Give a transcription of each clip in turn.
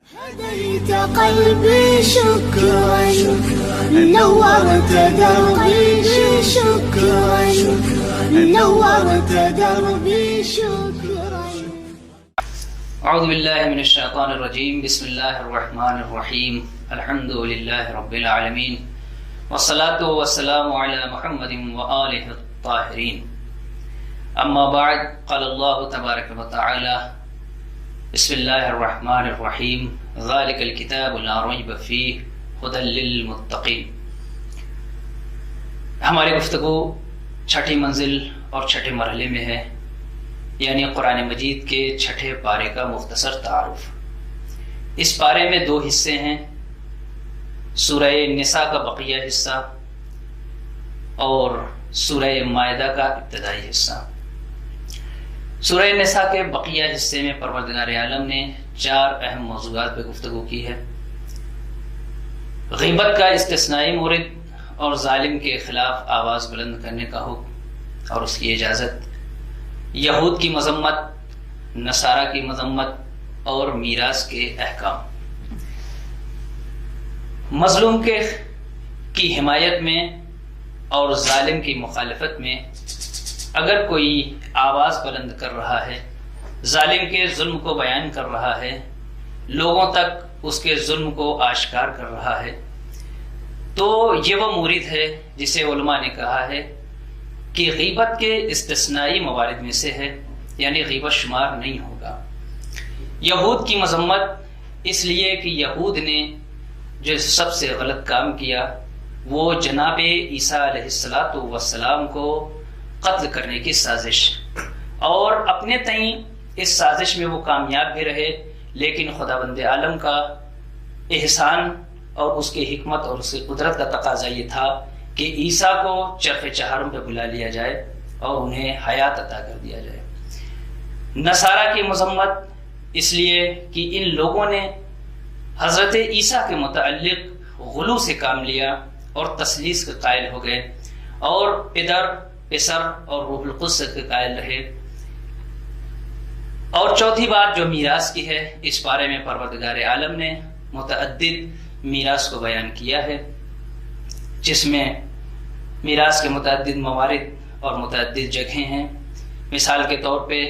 هديت قلبي شكرا نورت دربي شكرا نورت دربي شكرا. اعوذ باللہ من الشیطان الرجیم. بسم اللہ الرحمن الرحیم. الحمد للہ رب العالمین والصلاة والسلام علی محمد وآلہ الطاہرین. اما بعد قال اللہ تبارک وتعالی بسم اللہ الرحمن الرحیم ذالک الکتاب لا ریب فیہ ھدی للمتقین. ہماری گفتگو چھٹی منزل اور چھٹے مرحلے میں ہے، یعنی قرآن مجید کے چھٹے پارے کا مختصر تعارف. اس پارے میں دو حصے ہیں، سورہ نساء کا بقیہ حصہ اور سورہ مائدہ کا ابتدائی حصہ. سورہ نساء کے بقیہ حصے میں پروردگار عالم نے 4 اہم موضوعات پہ گفتگو کی ہے. غیبت کا استثنائی مورد اور ظالم کے خلاف آواز بلند کرنے کا حکم اور اس کی اجازت، یہود کی مذمت، نصارہ کی مذمت اور میراث کے احکام. مظلوم کی حمایت میں اور ظالم کی مخالفت میں اگر کوئی آواز بلند کر رہا ہے، ظالم کے ظلم کو بیان کر رہا ہے، لوگوں تک اس کے ظلم کو آشکار کر رہا ہے، تو یہ وہ مورد ہے جسے علماء نے کہا ہے کہ غیبت کے استثنائی موارد میں سے ہے، یعنی غیبت شمار نہیں ہوگا. یہود کی مذمت اس لیے کہ یہود نے جو سب سے غلط کام کیا وہ جناب عیسیٰ علیہ السلام کو قتل کرنے کی سازش، اور اپنے تئیں اس سازش میں وہ کامیاب بھی رہے، لیکن خداوند عالم کا احسان اور اس کی حکمت اور اس کی قدرت کا تقاضا یہ تھا کہ عیسیٰ کو چرخ چہارم پہ بلا لیا جائے اور انہیں حیات عطا کر دیا جائے. نصارہ کی مذمت اس لیے کہ ان لوگوں نے حضرت عیسیٰ کے متعلق غلو سے کام لیا اور تثلیث کے قائل ہو گئے اور پدر، پسر اور روح القدس کے قائل رہے. اور چوتھی بات جو میراث کی ہے، اس بارے میں پروردگار عالم نے متعدد میراث کو بیان کیا ہے، جس میں میراث کے متعدد موارد اور متعدد جگہیں ہیں. مثال کے طور پہ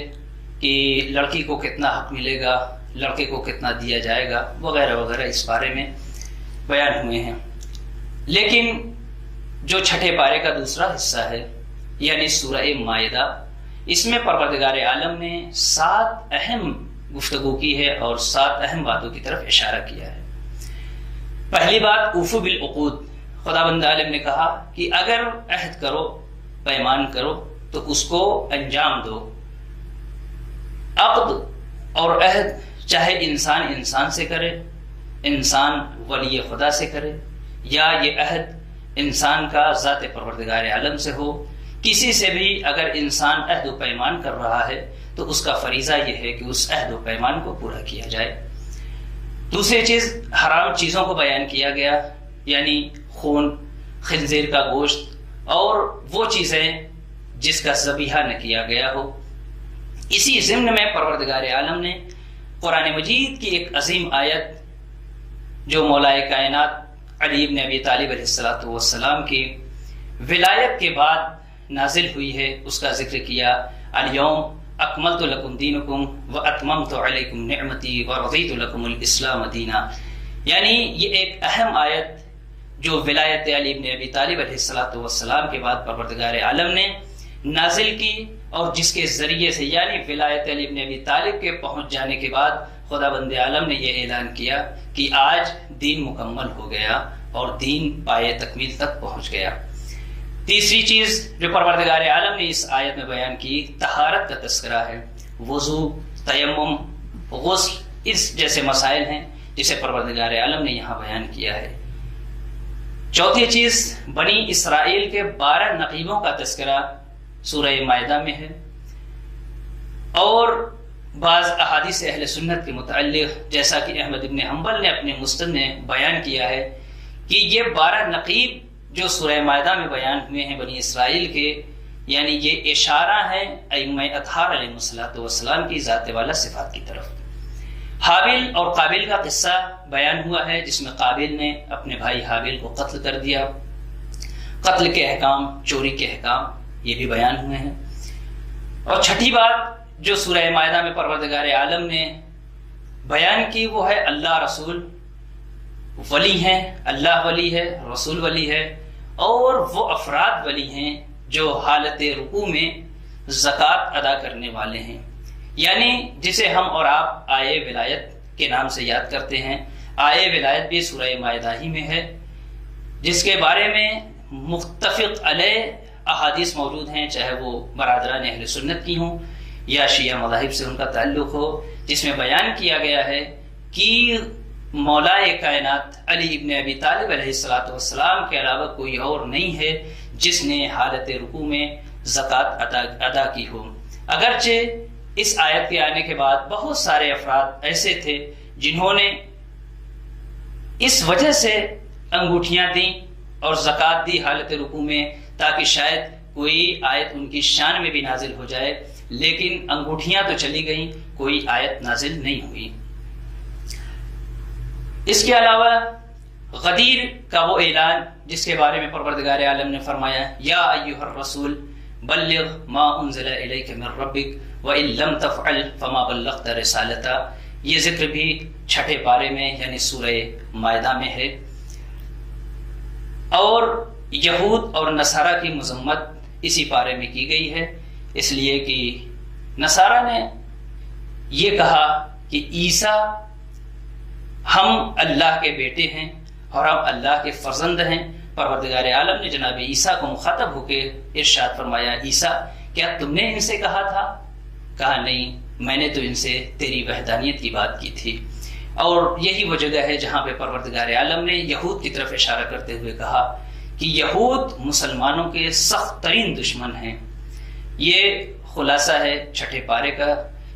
کہ لڑکی کو کتنا حق ملے گا، لڑکے کو کتنا دیا جائے گا، وغیرہ وغیرہ اس بارے میں بیان ہوئے ہیں. لیکن جو چھٹے پارے کا دوسرا حصہ ہے، یعنی سورہ مائدہ، اس میں پروردگار عالم نے 7 اہم گفتگو کی ہے اور 7 اہم باتوں کی طرف اشارہ کیا ہے. پہلی بات اوفوا بالعقود. خداوند عالم نے کہا کہ اگر عہد کرو، پیمان کرو تو اس کو انجام دو. عقد اور عہد چاہے انسان سے کرے، انسان ولی خدا سے کرے، یا یہ عہد انسان کا ذات پروردگار عالم سے ہو، کسی سے بھی اگر انسان عہد و پیمان کر رہا ہے تو اس کا فریضہ یہ ہے کہ اس عہد و پیمان کو پورا کیا جائے. دوسری چیز، حرام چیزوں کو بیان کیا گیا، یعنی خون، خنزیر کا گوشت اور وہ چیزیں جس کا ذبیحہ نہ کیا گیا ہو. اسی ضمن میں پروردگار عالم نے قرآن مجید کی ایک عظیم آیت جو مولائے کائنات علی بن ابی طالب علیہ السلام کی ولایت کے بعد نازل ہوئی ہے، اس کا ذکر کیا. الیوم اکملت لکم دینکم واتممت علیکم نعمتی ورضیت لکم الاسلام دینا. یعنی یہ ایک اہم آیت جو ولایت علی بن ابی طالب علیہ السلام کے بعد پروردگار عالم نے نازل کی، اور جس کے ذریعے سے یعنی ولایت علی بن ابی طالب کے پہنچ جانے کے بعد خداوند عالم نے یہ اعلان کیا کہ آج دین مکمل ہو گیا اور دین پائے تکمیل تک پہنچ گیا. تیسری چیز جو پروردگار عالم نے اس آیت میں بیان کی، طہارت کا تذکرہ ہے. وضو، تیمم، غسل، اس جیسے مسائل ہیں جسے پروردگار عالم نے یہاں بیان کیا ہے. چوتھی چیز، بنی اسرائیل کے 12 نقیبوں کا تذکرہ سورہ مائدہ میں ہے، اور بعض احادیث اہل سنت کے متعلق جیسا کہ احمد ابن حنبل نے اپنے مسند میں بیان کیا ہے کہ یہ 12 نقیب جو سورہ مائدہ میں بیان ہوئے ہیں بنی اسرائیل کے، یعنی یہ اشارہ ہے ائمہ اطہار علیہ السلام کی ذات والا صفات کی طرف. حابیل اور قابیل کا قصہ بیان ہوا ہے، جس میں قابیل نے اپنے بھائی حابیل کو قتل کر دیا۔ قتل کے احکام، چوری کے احکام یہ بھی بیان ہوئے ہیں۔ اور چھٹی بات جو سورہ مائدہ میں پروردگار عالم نے بیان کی وہ ہے اللہ رسول ولی ہیں، اللہ ولی ہے، رسول ولی ہے، اور وہ افراد ولی ہیں جو حالت رکوع میں زکوٰۃ ادا کرنے والے ہیں، یعنی جسے ہم اور آپ آئے ولایت کے نام سے یاد کرتے ہیں۔ آئے ولایت بھی سورہ مائدہ ہی میں ہے، جس کے بارے میں متفق علیہ احادیث موجود ہیں، چاہے وہ برادران اہل سنت کی ہوں یا شیعہ مذاہب سے ان کا تعلق ہو، جس میں بیان کیا گیا ہے کہ مولائے کائنات علی ابن ابی طالب علیہ السلام کے علاوہ کوئی اور نہیں ہے جس نے حالت رکوع میں زکوٰۃ ادا کی ہو۔ اگرچہ اس آیت کے آنے کے بعد بہت سارے افراد ایسے تھے جنہوں نے اس وجہ سے انگوٹھیاں دیں اور زکوٰۃ دی حالت رکوع میں، تاکہ شاید کوئی آیت ان کی شان میں بھی نازل ہو جائے، لیکن انگوٹھیاں تو چلی گئیں، کوئی آیت نازل نہیں ہوئی۔ اس کے علاوہ غدیر کا وہ اعلان جس کے بارے میں پروردگار عالم نے فرمایا یا ایھا الرسول بلغ ما انزل الیک من ربک وان لم تفعل فما بلغت رسالتہ، یہ ذکر بھی چھٹے پارے میں یعنی سورہ مائدہ میں ہے۔ اور یہود اور نصارہ کی مذمت اسی پارے میں کی گئی ہے، اس لیے کہ نصارہ نے یہ کہا کہ عیسیٰ ہم اللہ کے بیٹے ہیں اور ہم اللہ کے فرزند ہیں۔ پروردگار عالم نے جناب عیسیٰ کو مخاطب ہو کے ارشاد فرمایا عیسیٰ کیا تم نے ان سے کہا تھا؟ کہا نہیں، میں نے تو ان سے تیری وحدانیت کی بات کی تھی۔ اور یہی وہ جگہ ہے جہاں پہ پروردگار عالم نے یہود کی طرف اشارہ کرتے ہوئے کہا کہ یہود مسلمانوں کے سخت ترین دشمن ہیں۔ یہ خلاصہ ہے چھٹے پارے کا،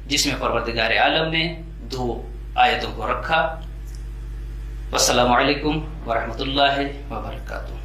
جس میں پروردگار عالم نے 2 آیتوں کو رکھا۔ والسلام علیکم ورحمۃ اللہ وبرکاتہ۔